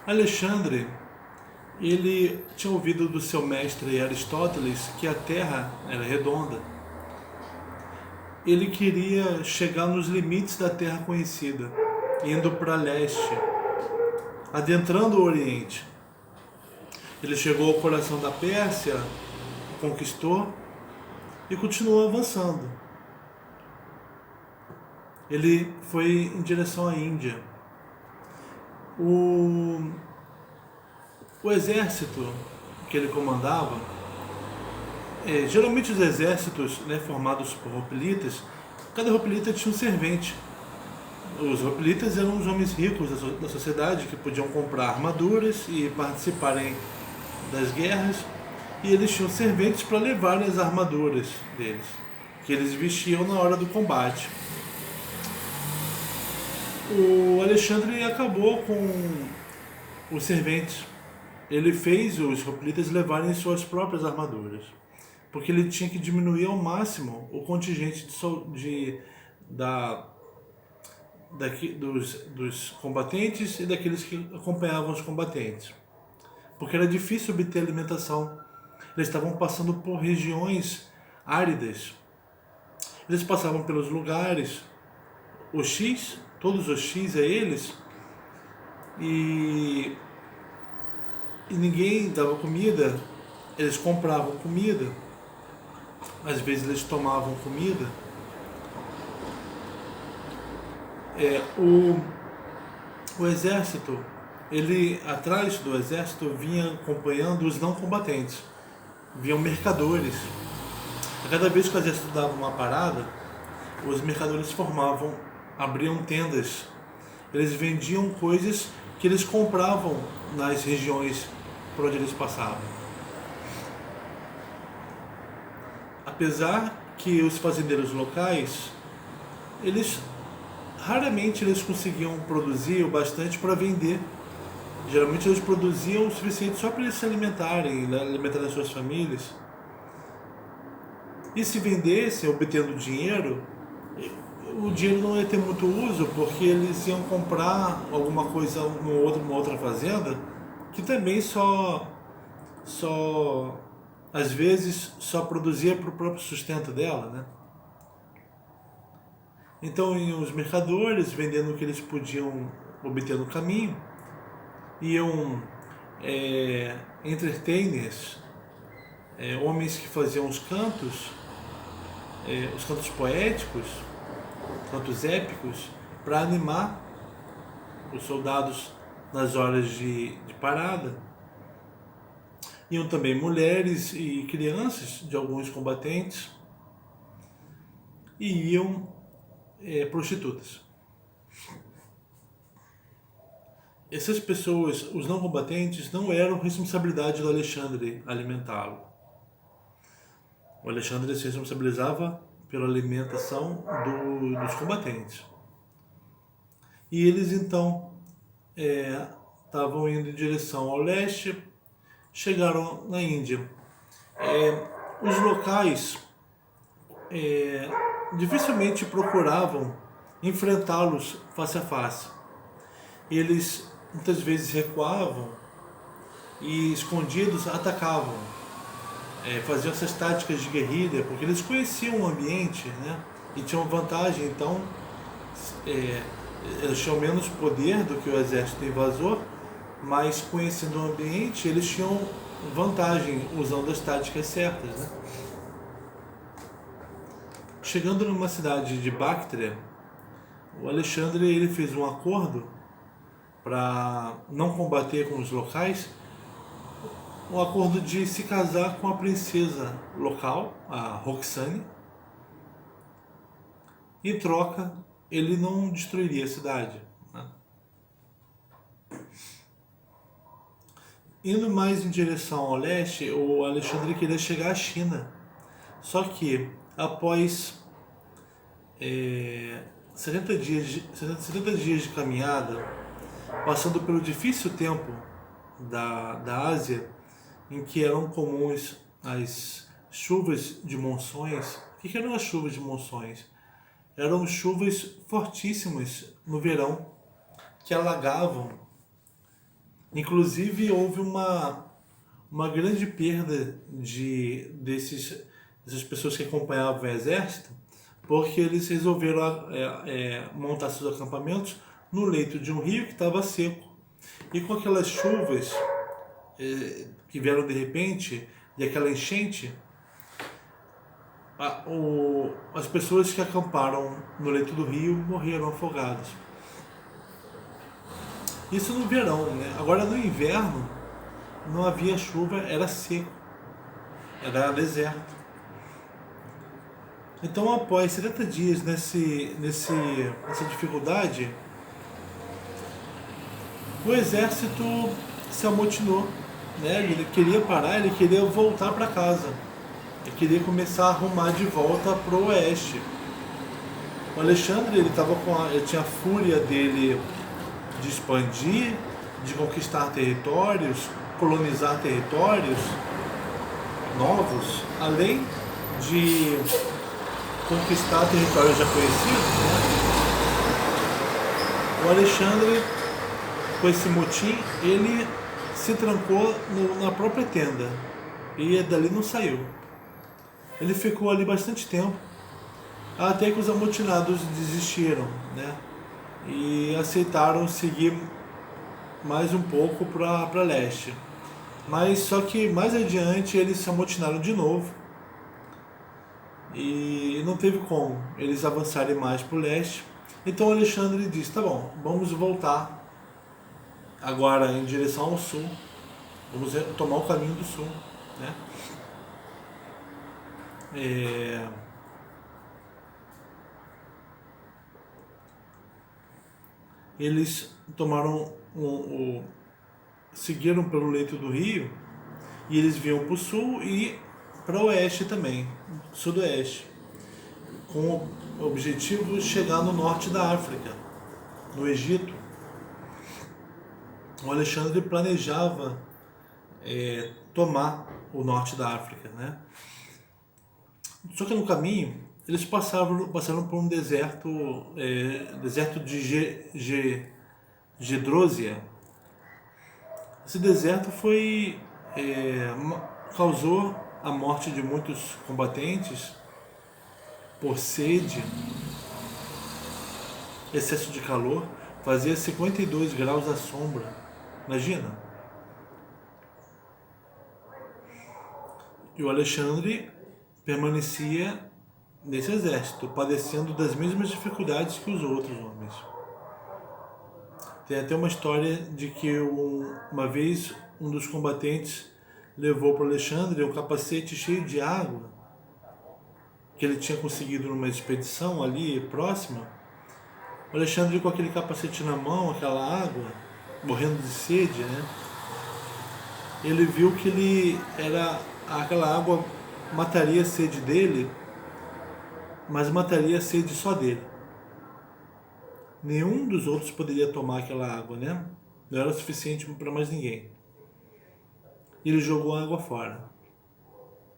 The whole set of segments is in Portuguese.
Alexandre, ele tinha ouvido do seu mestre Aristóteles que a Terra era redonda. Ele queria chegar nos limites da Terra conhecida, indo para leste, adentrando o Oriente. Ele chegou ao coração da Pérsia, conquistou e continuou avançando. Ele foi em direção à Índia. O exército que ele comandava, geralmente os exércitos, né, formados por hoplitas, cada hoplita tinha um servente. Os hoplitas eram os homens ricos da sociedade que podiam comprar armaduras e participarem das guerras, e eles tinham serventes para levar as armaduras deles, que eles vestiam na hora do combate. O Alexandre acabou com os serventes. Ele fez os hoplitas levarem suas próprias armaduras, porque ele tinha que diminuir ao máximo o contingente dos combatentes e daqueles que acompanhavam os combatentes, porque era difícil obter alimentação. Eles estavam passando por regiões áridas. Eles passavam pelos lugares hostis, todos hostis a eles, e ninguém dava comida. Eles compravam comida, às vezes eles tomavam comida. O exército, ele atrás do exército vinha acompanhando os não combatentes, vinham mercadores. A cada vez que o exército dava uma parada, os mercadores abriam tendas. Eles vendiam coisas que eles compravam nas regiões por onde eles passavam. Apesar que os fazendeiros locais, raramente eles conseguiam produzir o bastante para vender. Geralmente eles produziam o suficiente só para eles se alimentarem, alimentar as suas famílias. E se vendessem, obtendo dinheiro, o dinheiro não ia ter muito uso, porque eles iam comprar alguma coisa numa outra fazenda, que também às vezes só produzia para o próprio sustento dela, né? Então iam os mercadores vendendo o que eles podiam obter no caminho, iam entertainers, homens que faziam os cantos poéticos, cantos épicos, para animar os soldados nas horas de parada. Iam também mulheres e crianças de alguns combatentes, e iam prostitutas. Essas pessoas, os não combatentes, não eram responsabilidade do Alexandre alimentá-lo. O Alexandre se responsabilizava pela alimentação dos combatentes. E eles então estavam indo em direção ao leste, chegaram na Índia. Os locais dificilmente procuravam enfrentá-los face a face. Eles muitas vezes recuavam e, escondidos, atacavam. Faziam essas táticas de guerrilha, porque eles conheciam o ambiente, né? E tinham vantagem. Então eles tinham menos poder do que o exército invasor, mas conhecendo o ambiente, eles tinham vantagem usando as táticas certas, né? Chegando numa cidade de Bactria, o Alexandre ele fez um acordo para não combater com os locais, um acordo de se casar com a princesa local, a Roxane. Em troca, ele não destruiria a cidade, né? Indo mais em direção ao leste, o Alexandre queria chegar à China. Só que, após 70 dias de caminhada, passando pelo difícil tempo da Ásia, em que eram comuns as chuvas de monções. O que eram as chuvas de monções? Eram chuvas fortíssimas no verão, que alagavam Inclusive houve uma grande perda dessas pessoas que acompanhavam o exército, porque eles resolveram montar seus acampamentos no leito de um rio que estava seco. E com aquelas chuvas que vieram de repente, e aquela enchente, as pessoas que acamparam no leito do rio morreram afogadas. Isso no verão, né? Agora no inverno não havia chuva, era seco, era deserto. Então, após 70 dias nessa dificuldade, o exército se amotinou, né? Ele queria parar, ele queria voltar para casa, ele queria começar a arrumar de volta para o oeste. O Alexandre, ele tinha a fúria dele de expandir, de conquistar territórios, colonizar territórios novos, além de conquistar territórios já conhecidos, né? O Alexandre, com esse motim, ele se trancou na própria tenda e dali não saiu. Ele ficou ali bastante tempo, até que os amotinados desistiram, né? E aceitaram seguir mais um pouco para leste. Mas só que mais adiante eles se amotinaram de novo e não teve como eles avançarem mais para o leste. Então Alexandre disse: tá bom, vamos voltar agora em direção ao sul, vamos tomar o caminho do sul, né? Eles tomaram seguiram pelo leito do rio e eles vinham para o sul e para o oeste também, sudoeste, com o objetivo de chegar no norte da África, no Egito. O Alexandre planejava tomar o norte da África, né? Só que no caminho eles passaram por um deserto, deserto de Gedrósia. Esse deserto causou a morte de muitos combatentes por sede, excesso de calor, fazia 52 graus à sombra, imagina. E o Alexandre permanecia nesse exército, padecendo das mesmas dificuldades que os outros homens. Tem até uma história de que uma vez um dos combatentes levou para o Alexandre um capacete cheio de água que ele tinha conseguido numa expedição ali próxima. O Alexandre, com aquele capacete na mão, aquela água, morrendo de sede, né? Ele viu que aquela água mataria a sede dele, mas mataria a sede só dele. Nenhum dos outros poderia tomar aquela água, né? Não era o suficiente para mais ninguém. Ele jogou a água fora,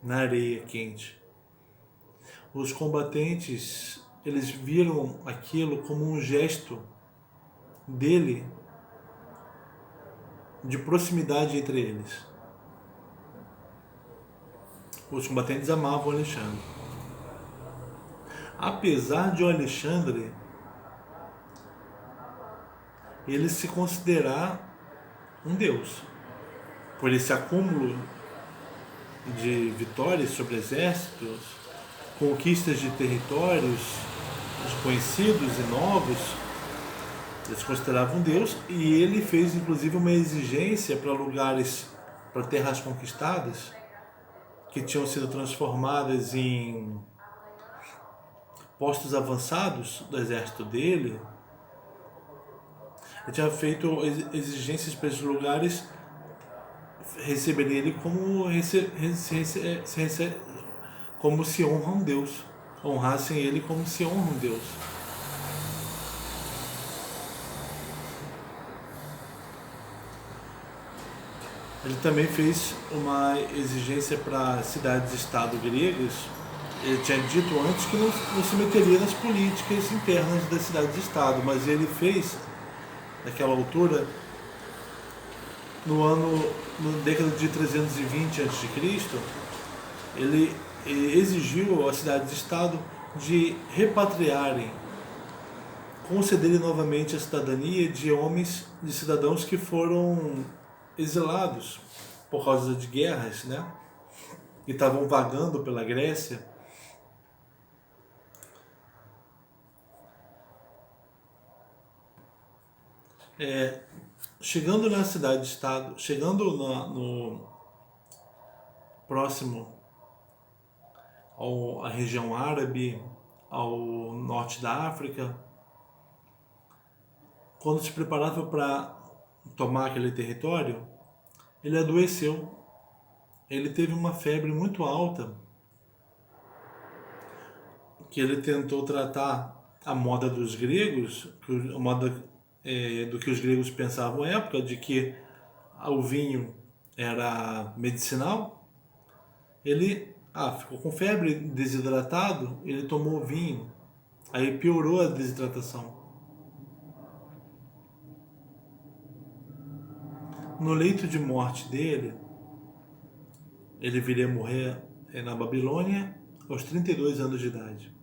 na areia quente. Os combatentes, eles viram aquilo como um gesto dele, de proximidade entre eles. Os combatentes amavam o Alexandre. Apesar de o Alexandre ele se considerar um deus, por esse acúmulo de vitórias sobre exércitos, conquistas de territórios desconhecidos e novos, eles consideravam um deus, e ele fez inclusive uma exigência para lugares, para terras conquistadas, que tinham sido transformadas em postos avançados do exército dele. Ele tinha feito exigências para esses lugares receberem ele como se honra um Deus, honrassem ele como se honra um Deus. Ele também fez uma exigência para cidades-estado gregas. Ele tinha dito antes que não se meteria nas políticas internas das cidades-estado, mas ele fez, naquela altura, no década de 320 a.C., ele exigiu às cidades-estado de repatriarem, concederem novamente a cidadania de cidadãos que foram exilados por causa de guerras, né? E estavam vagando pela Grécia. Chegando na cidade-estado, chegando no próximo à região árabe, ao norte da África, quando se preparava para tomar aquele território, ele adoeceu. Ele teve uma febre muito alta, que ele tentou tratar a moda dos gregos, a moda do que os gregos pensavam à época, de que o vinho era medicinal. Ele ficou com febre, desidratado, ele tomou vinho, aí piorou a desidratação. No leito de morte dele, ele viria a morrer na Babilônia aos 32 anos de idade.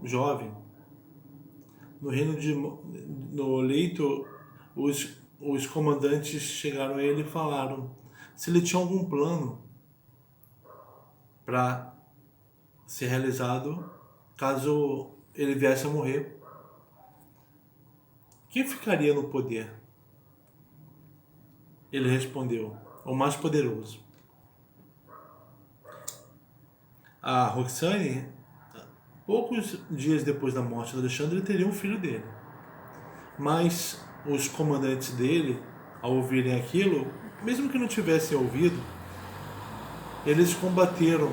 Jovem. No leito, os comandantes chegaram a ele e falaram se ele tinha algum plano para ser realizado caso ele viesse a morrer. Quem ficaria no poder? Ele respondeu: o mais poderoso. A Roxane, poucos dias depois da morte de Alexandre, teria um filho dele. Mas os comandantes dele, ao ouvirem aquilo, mesmo que não tivessem ouvido, eles combateram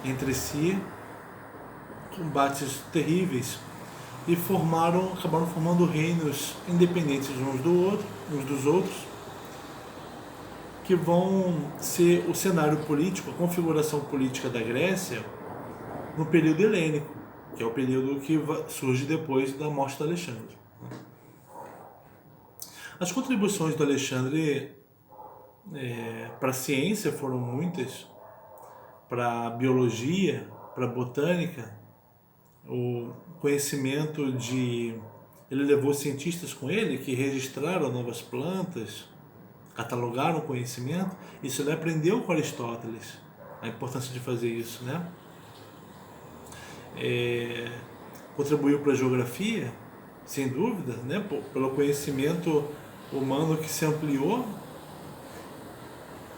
entre si, combates terríveis, e acabaram formando reinos independentes uns dos outros, que vão ser o cenário político, a configuração política da Grécia no período helênico, que é o período que surge depois da morte de Alexandre. As contribuições do Alexandre para a ciência foram muitas, para a biologia, para a botânica, o conhecimento ele levou cientistas com ele que registraram novas plantas, catalogaram o conhecimento. Isso ele aprendeu com Aristóteles, a importância de fazer isso, né? Contribuiu para a geografia, sem dúvida, né? Pelo conhecimento humano que se ampliou,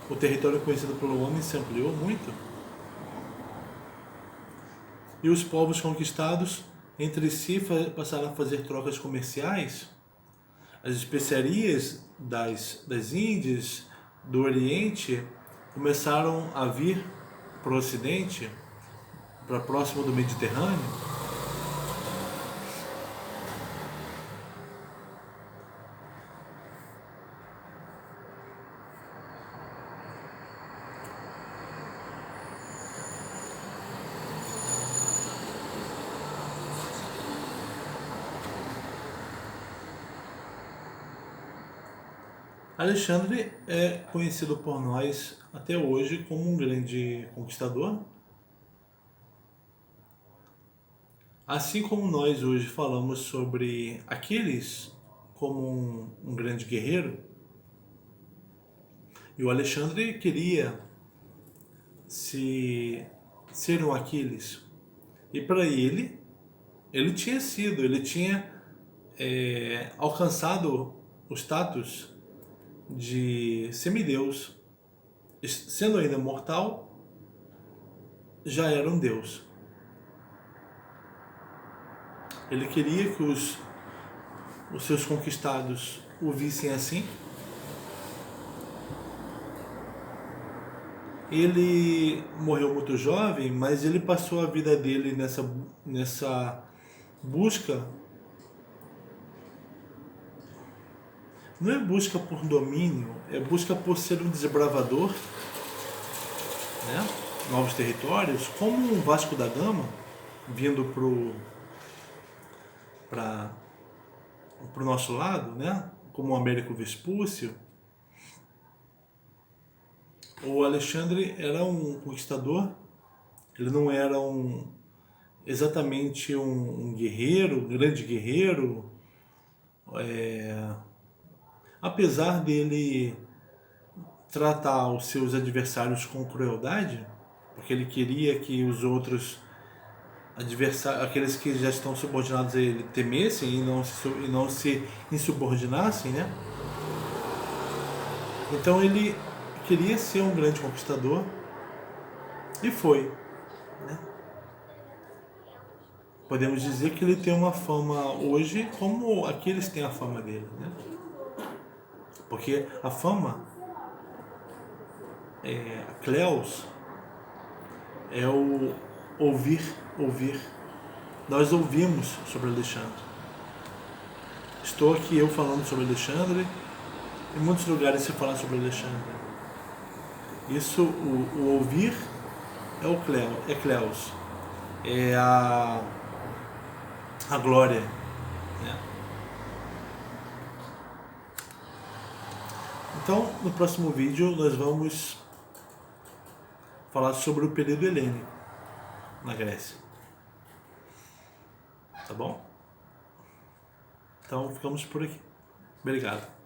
o território conhecido pelo homem se ampliou muito. E os povos conquistados entre si passaram a fazer trocas comerciais. As especiarias das Índias, do Oriente, começaram a vir para o Ocidente, para próximo do Mediterrâneo. Alexandre é conhecido por nós até hoje como um grande conquistador. Assim como nós hoje falamos sobre Aquiles como um grande guerreiro, e o Alexandre queria ser um Aquiles. E para ele tinha alcançado o status de semideus. Sendo ainda mortal, já era um deus. Ele queria que os seus conquistados o vissem assim. Ele morreu muito jovem, mas ele passou a vida dele nessa busca. Não é busca por domínio, é busca por ser um desbravador, né? Novos territórios, como um Vasco da Gama vindo para o nosso lado, né? Como o Américo Vespúcio. O Alexandre era um conquistador, ele não era exatamente um guerreiro, um grande guerreiro, apesar dele tratar os seus adversários com crueldade, porque ele queria que os outros adversários, aqueles que já estão subordinados a ele, temessem e não se insubordinassem, né? Então ele queria ser um grande conquistador e foi, né? Podemos dizer que ele tem uma fama hoje como aqueles têm a fama dele, né? Porque a fama, Cleos, é o ouvir. Nós ouvimos sobre Alexandre. Estou aqui eu falando sobre Alexandre, em muitos lugares se fala sobre Alexandre. Isso, o ouvir é Cleos, é a glória, né? Então, no próximo vídeo nós vamos falar sobre o período helênico na Grécia. Tá bom? Então ficamos por aqui. Obrigado.